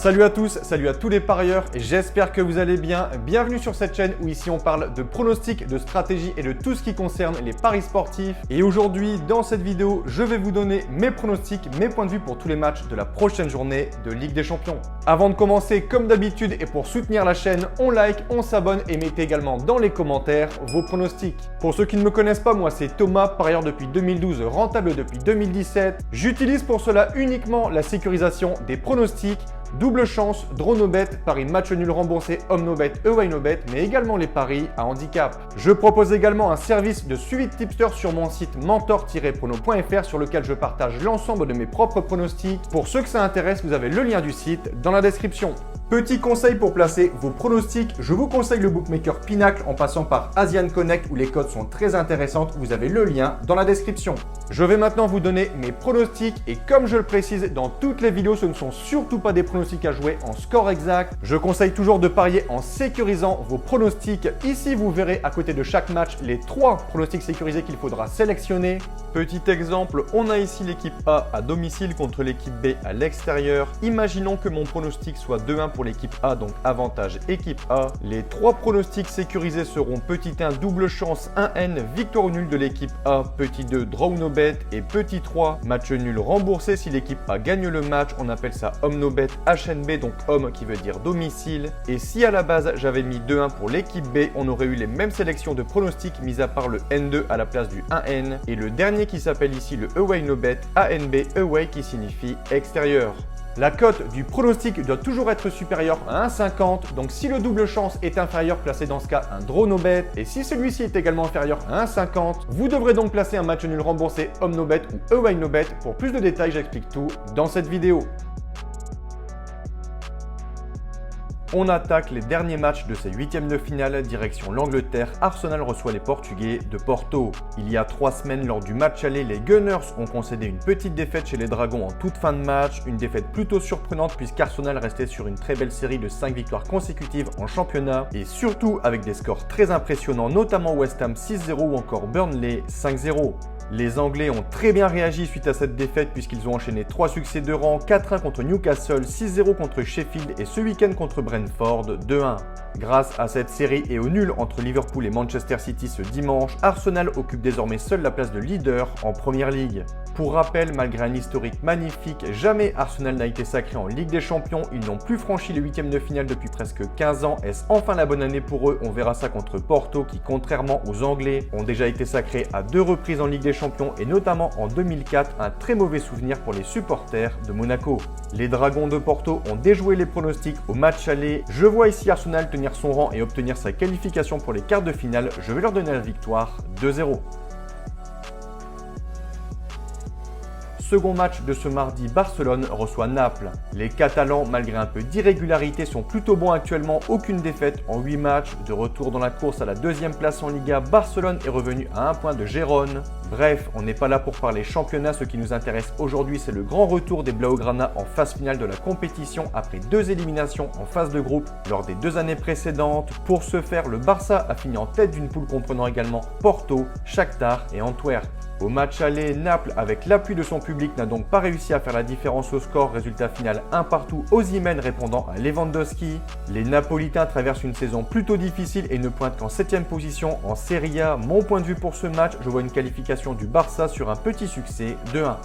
Salut à tous, salut à tous les parieurs, j'espère que vous allez bien. Bienvenue sur cette chaîne où ici on parle de pronostics, de stratégie et de tout ce qui concerne les paris sportifs. Et aujourd'hui, dans cette vidéo, je vais vous donner mes pronostics, mes points de vue pour tous les matchs de la prochaine journée de Ligue des Champions. Avant de commencer, comme d'habitude et pour soutenir la chaîne, on like, on s'abonne et mettez également dans les commentaires vos pronostics. Pour ceux qui ne me connaissent pas, moi c'est Thomas, parieur depuis 2012, rentable depuis 2017. J'utilise pour cela uniquement la sécurisation des pronostics. Double chance, draw no bet, paris match nul remboursé, home no bet, away no bet, mais également les paris à handicap. Je propose également un service de suivi de tipster sur mon site mentor-prono.fr sur lequel je partage l'ensemble de mes propres pronostics. Pour ceux que ça intéresse, vous avez le lien du site dans la description. Petit conseil pour placer vos pronostics, je vous conseille le bookmaker Pinacle en passant par Asian Connect où les codes sont très intéressantes. Vous avez le lien dans la description. Je vais maintenant vous donner mes pronostics et comme je le précise dans toutes les vidéos, ce ne sont surtout pas des pronostics à jouer en score exact. Je conseille toujours de parier en sécurisant vos pronostics. Ici, vous verrez à côté de chaque match les 3 pronostics sécurisés qu'il faudra sélectionner. Petit exemple, on a ici l'équipe A à domicile contre l'équipe B à l'extérieur. Imaginons que mon pronostic soit 2-1 pour l'équipe A, donc avantage équipe A. Les 3 pronostics sécurisés seront petit 1 double chance 1N victoire ou nul de l'équipe A, petit 2 draw no bet et petit 3 match nul remboursé si l'équipe A gagne le match. On appelle ça home no bet HNB, donc home qui veut dire domicile. Et si à la base j'avais mis 2-1 pour l'équipe B, on aurait eu les mêmes sélections de pronostics mis à part le N2 à la place du 1N et le dernier qui s'appelle ici le away no bet ANB away qui signifie extérieur. La cote du pronostic doit toujours être supérieure à 1,50. Donc si le double chance est inférieur, placez dans ce cas un draw no bet. Et si celui-ci est également inférieur à 1,50, vous devrez donc placer un match nul remboursé home no bet ou away no bet. Pour plus de détails, j'explique tout dans cette vidéo. On attaque les derniers matchs de ces huitièmes de finale, direction l'Angleterre. Arsenal reçoit les Portugais de Porto. Il y a 3 semaines, lors du match aller, les Gunners ont concédé une petite défaite chez les Dragons en toute fin de match. Une défaite plutôt surprenante puisqu'Arsenal restait sur une très belle série de 5 victoires consécutives en championnat. Et surtout avec des scores très impressionnants, notamment West Ham 6-0 ou encore Burnley 5-0. Les Anglais ont très bien réagi suite à cette défaite puisqu'ils ont enchaîné 3 succès de rang, 4-1 contre Newcastle, 6-0 contre Sheffield et ce week-end contre Brentford 2-1. Grâce à cette série et au nul entre Liverpool et Manchester City ce dimanche, Arsenal occupe désormais seul la place de leader en Première Ligue. Pour rappel, malgré un historique magnifique, jamais Arsenal n'a été sacré en Ligue des Champions. Ils n'ont plus franchi les huitièmes de finale depuis presque 15 ans. Est-ce enfin la bonne année pour eux? On verra ça contre Porto qui, contrairement aux Anglais, ont déjà été sacrés à 2 reprises en Ligue des Champions et notamment en 2004, un très mauvais souvenir pour les supporters de Monaco. Les Dragons de Porto ont déjoué les pronostics au match aller. Je vois ici Arsenal tenir son rang et obtenir sa qualification pour les quarts de finale. Je vais leur donner la victoire 2-0. Second match de ce mardi, Barcelone reçoit Naples. Les Catalans, malgré un peu d'irrégularité, sont plutôt bons actuellement. Aucune défaite en 8 matchs. De retour dans la course à la 2e place en Liga, Barcelone est revenu à 1 point de Gérone. Bref, on n'est pas là pour parler championnat. Ce qui nous intéresse aujourd'hui, c'est le grand retour des Blaugrana en phase finale de la compétition après 2 éliminations en phase de groupe lors des 2 années précédentes. Pour ce faire, le Barça a fini en tête d'une poule comprenant également Porto, Shakhtar et Antwerp. Au match aller, Naples, avec l'appui de son public, n'a donc pas réussi à faire la différence au score. Résultat final 1 partout, Osimhen répondant à Lewandowski. Les Napolitains traversent une saison plutôt difficile et ne pointent qu'en 7e position en Serie A. Mon point de vue pour ce match, je vois une qualification du Barça sur un petit succès de 1.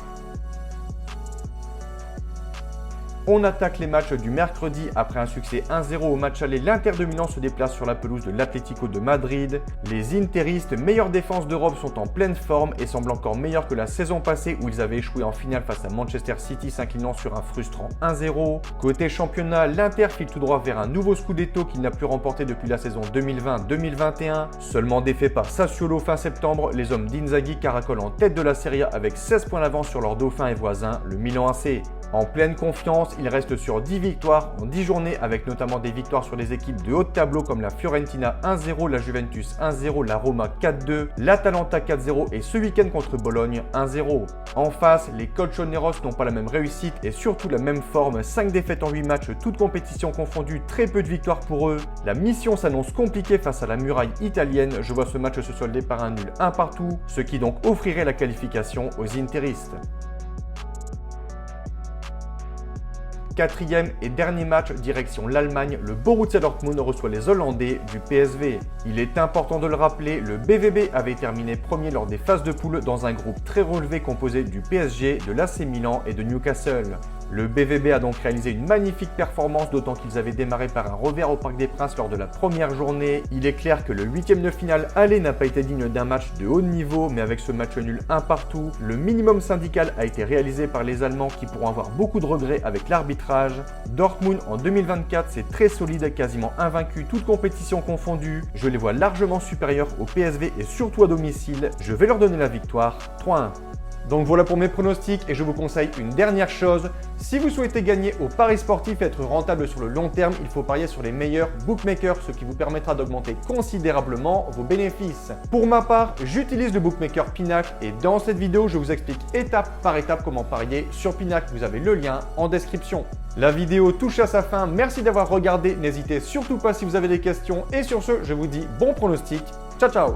On attaque les matchs du mercredi. Après un succès 1-0 au match aller, l'Inter de Milan se déplace sur la pelouse de l'Atlético de Madrid. Les Interistes, meilleure défense d'Europe, sont en pleine forme et semblent encore meilleurs que la saison passée où ils avaient échoué en finale face à Manchester City, s'inclinant sur un frustrant 1-0. Côté championnat, l'Inter file tout droit vers un nouveau Scudetto qu'il n'a plus remporté depuis la saison 2020-2021. Seulement défait par Sassuolo fin septembre, les hommes d'Inzaghi caracolent en tête de la Serie A avec 16 points d'avance sur leur dauphin et voisin, le Milan AC. En pleine confiance, il reste sur 10 victoires en 10 journées avec notamment des victoires sur les équipes de haut de tableau comme la Fiorentina 1-0, la Juventus 1-0, la Roma 4-2, l'Atalanta 4-0 et ce week-end contre Bologne 1-0. En face, les Colchoneros n'ont pas la même réussite et surtout la même forme, 5 défaites en 8 matchs, toutes compétitions confondues, très peu de victoires pour eux. La mission s'annonce compliquée face à la muraille italienne, je vois ce match se solder par un nul 1 partout, ce qui donc offrirait la qualification aux Interistes. Quatrième et dernier match direction l'Allemagne, le Borussia Dortmund reçoit les Hollandais du PSV. Il est important de le rappeler, le BVB avait terminé premier lors des phases de poule dans un groupe très relevé composé du PSG, de l'AC Milan et de Newcastle. Le BVB a donc réalisé une magnifique performance, d'autant qu'ils avaient démarré par un revers au Parc des Princes lors de la première journée. Il est clair que le huitième de finale aller n'a pas été digne d'un match de haut niveau, mais avec ce match nul un partout, le minimum syndical a été réalisé par les Allemands qui pourront avoir beaucoup de regrets avec l'arbitrage. Dortmund en 2024, c'est très solide, quasiment invaincu, toute compétition confondue. Je les vois largement supérieurs au PSV et surtout à domicile. Je vais leur donner la victoire, 3-1. Donc voilà pour mes pronostics et je vous conseille une dernière chose. Si vous souhaitez gagner au paris sportif et être rentable sur le long terme, il faut parier sur les meilleurs bookmakers, ce qui vous permettra d'augmenter considérablement vos bénéfices. Pour ma part, j'utilise le bookmaker Pinacle et dans cette vidéo, je vous explique étape par étape comment parier sur Pinacle. Vous avez le lien en description. La vidéo touche à sa fin, merci d'avoir regardé, n'hésitez surtout pas si vous avez des questions et sur ce, je vous dis bon pronostic, ciao ciao.